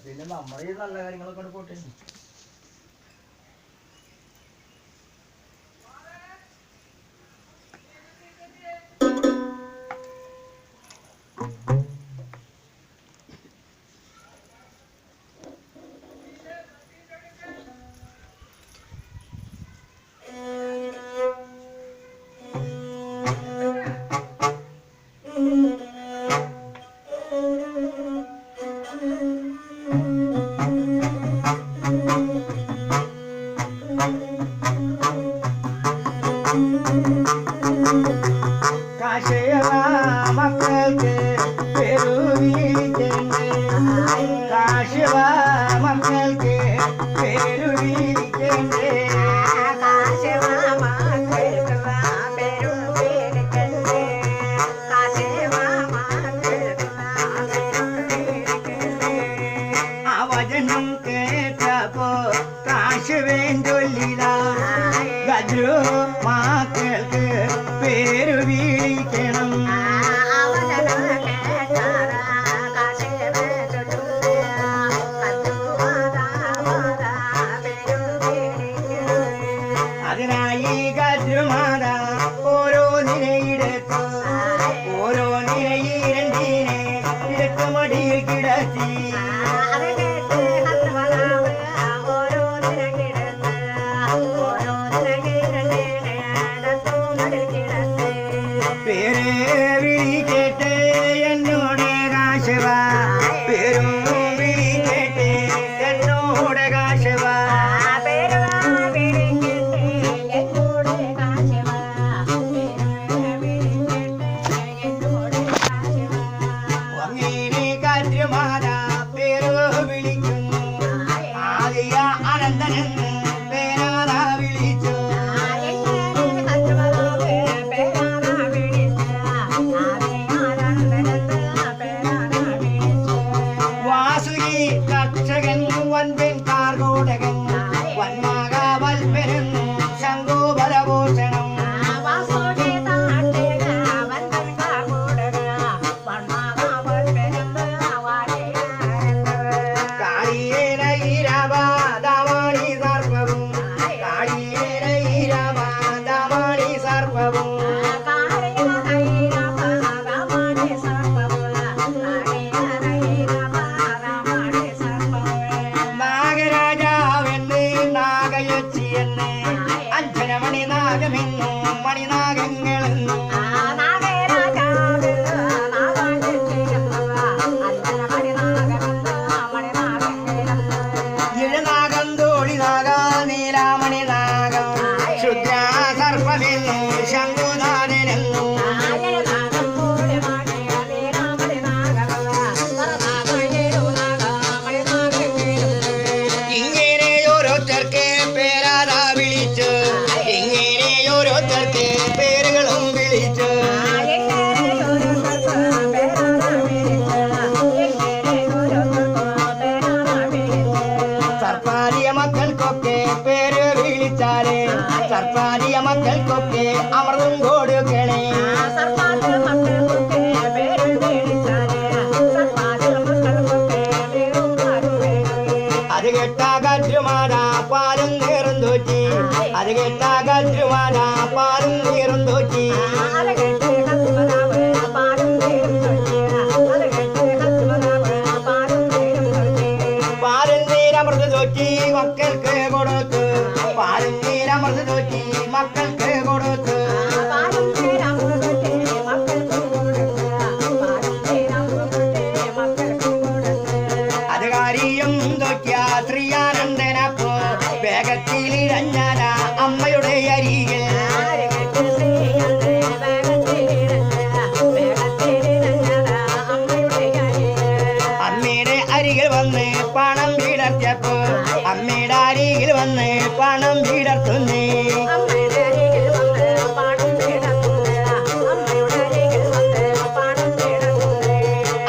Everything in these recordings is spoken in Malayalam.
പിന്നെ നമ്മുടെ ഈ നല്ല കാര്യങ്ങളൊക്കെ പോട്ടെ. മക്കൾക്ക് പെരുവിരിക്കണ്ടേ, കാശിവ മക്കൾക്ക് പെരുവിരിക്കണ്ടേ, കാശിവ മക്കൾക്ക് പെരുവിരിക്കണ്ടേ, കാശിവ മക്കൾക്ക് പെരുവിരിക്കണ്ടേ. ആ വചനം കേട്ടപ്പോ കാശിവേൻ ചൊല്ലിതാ, ഗദ്രു മക്കൾക്ക് പെരുവിരിക്കണം. അതിനായി ഗദ്രുമാത ഓരോ നിരയിടത്ത് ഓരോ നിരയിരണ്ടിനെ ഇടത്ത് മടിയിൽ കിടത്തി. പേരെ വിളി കേട്ട് എന്നോട് കാശവ, പേരും വിളി കേട്ട് എന്നോട് കാശവ. അങ്ങനെ ഗദ്രുമാത പേര് വിളിക്കുന്നു, ആദിയ അനന്തനെന്ന് പേരാതാ വിളിച്ചു. വാസുകി കർഷകൻ വൻപെൻ കാർഗോടകൻ വന്മകവൽപനും ശംഖോപരഭൂഷണം. കാളിയേന ഈരവാദമണി സർപ്പവും, കാളിയേന ഈരവാദമണി സർപ്പവും. നാഗരാജാവെന്ന് നാഗയച്ചിയെന്ന് അഞ്ജനമണി നാഗമെന്നും മണിനാഗങ്ങളെന്നും. ഇഴനാഗം തോളിനാഗ നീലാമണി നാഗം ശുദ്ര സർപ്പമെന്നും ശംഖുനാഥനെന്നും. ഇങ്ങനെ ഓരോരുത്തർക്ക് പേരാതാ വിളിച്ചു, ഇങ്ങനെ ഓരോരുത്തർക്ക് പേരുകളും വിളിച്ചു. സർപ്പാരിയ മക്കൾക്കൊക്കെ പേര് വിളിച്ചാലേ സർപ്പാരിയ മക്കൾക്കൊക്കെ അമൃതം കൊടുക്കണേ. അത് കേട്ട ഗദ്രുമാത പാലും നീറും തോറ്റി, അത് കേട്ട ഗദ്രുമാത പാലും നീറും തോറ്റി. പാലും നീരമൃത് തോറ്റി മക്കൾക്ക് കൊടുത്തു, പാലും നീരമൃത് തോറ്റി മക്കൾക്ക് കൊടുത്തു. അത് കാര്യം തോറ്റിയ ശ്രീയാനന്ദനപ്പോ വേഗത്തിലിഴഞ്ഞാല അമ്മയുടെ അരികിൽ. അമ്മയുടെ അരികിൽ വന്ന് പണം വിടർത്തിയപ്പോ, അമ്മയുടെ അരികിൽ വന്ന് പണം വിടർത്തുന്നേ.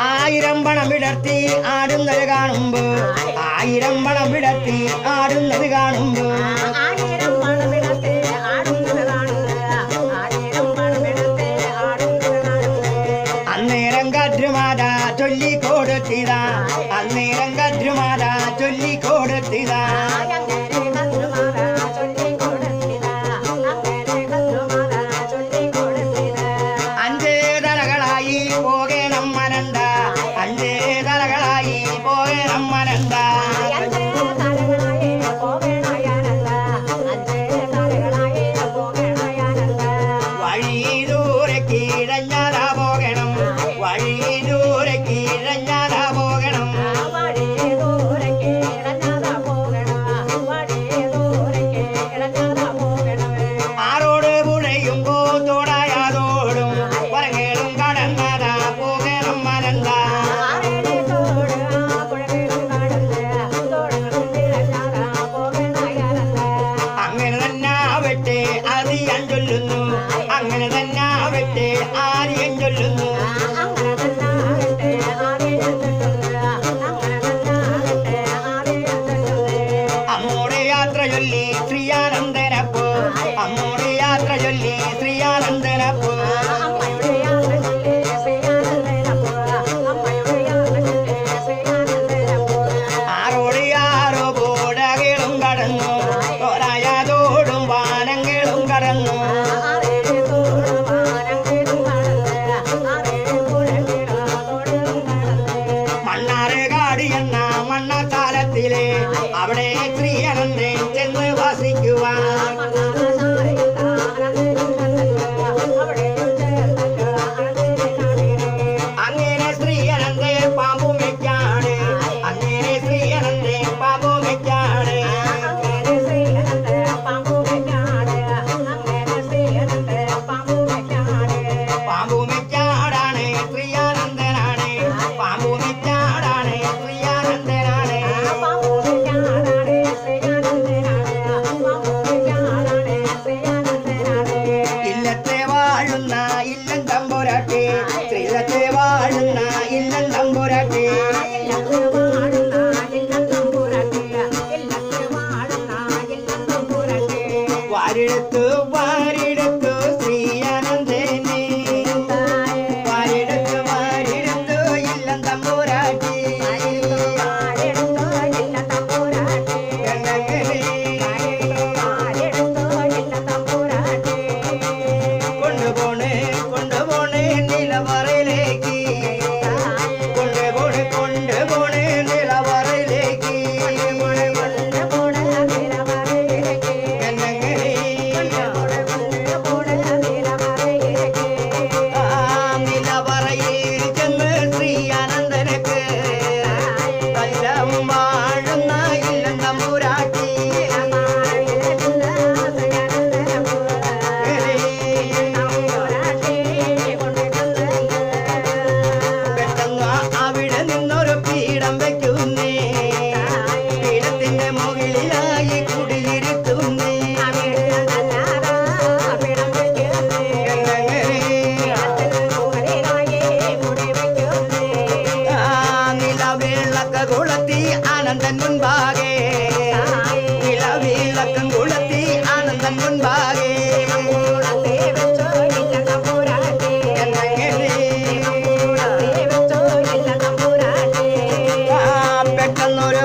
ആയിരം പണം വിടർത്തി ആടുന്നത് കാണുമ്പോ, ആയിരം പണം വിടർത്തി ആടുന്നത് കാണുമ്പോ. അന്നേരം ഗദ്രുമാത ചൊല്ലിക്കൊടുത്തിതാ, അന്നേരം കദ്രുമാല ചൊല്ലിക്കൊടുത്തിതാ അഞ്ച് തലകളായി പോകണം മനണ്ട അഞ്ച് തലകളായി പോകണം മനണ്ട വഴി ദൂരെ കീഴഞ്ഞാതാ പോകണം വഴി ദൂരെ കീഴഞ്ഞാതാ പോകണം ആറോട് പുഴയുമ്പോ തോടായാതോടും വരങ്ങേളും കടന്നതാ പോകണം മനണ്ട അങ്ങനെ തന്നെ ആവട്ടെ അറിയാൻ ചൊല്ലുന്നു അങ്ങനെ തന്നെ ആവട്ടെ ആര്യൻ ചൊല്ലുന്നു അമ്മോടെ യാത്ര ചൊല്ലി ശ്രീയാനന്ദനപ്പോ അമ്മോടെ യാത്ര ചൊല്ലി ശ്രീയാനന്ദനപ്പോ ആറോട് ആറോ പോടകളും കടന്നു തോരായാതോടും വാനങ്ങളും കടന്നു മണ്ണാറുകാട് എന്ന മണ്ണത്താലത്തിലെ അവിടെ ശ്രീയനന്ദൻ ചെന്ന് വസിക്കുവാൻ അങ്ങനെ ശ്രീയനന്ദൻ പാമ്പുമയ്ക്കാണ് അങ്ങനെ ശ്രീയനന്ദൻ പാമ്പുമയ്ക്കാണ് പാമ്പുമയ്ക്കാടാണ് ശ്രീയാനന്ദനാണ് പാമ്പുമയ്ക്കാടാണ് ശ്രീയാനന്ദനാണ് ഇല്ലത്തെ വാഴുന്ന ഇല്ലം തമ്പുരാട്ടി ശ്രീലത്തെ വാഴുന്ന ഇല്ലം തമ്പുരാട്ടി വാരെടുത്തു വാരെടുത്തു ശ്രീയാനന്ദനെ വാരെടുത്തു വാരെടുത്തു ഇല്ലം തമ്പുരാട്ടി കൊണ്ടുപോണേ കൊണ്ടുപോണേ നിലവറയിലേക്ക് കൊണ്ടുപോണേ കൊണ്ടുപോണേ നിലവറയിലേക്ക് നിലവറയിൽ ചെന്ന് ശ്രീയാനന്ദനക്ക് കല്ലം വാഴുന്ന ഇല്ലം തമ്പുരാട്ടി പെട്ടെന്ന് അവിടെ നിന്നൊരു പീഠം വെക്കുന്നേ പീഠത്തിന്റെ മുകളിലായി കുടിയിരുത്തുന്നേ നിലവിളക്ക കൊളുത്തി ആനന്ദൻ മുൻപാകെ നിലവിളക്കം കൊളുത്തി ആനന്ദൻ മുൻപാകെ പെട്ടെന്നൊരു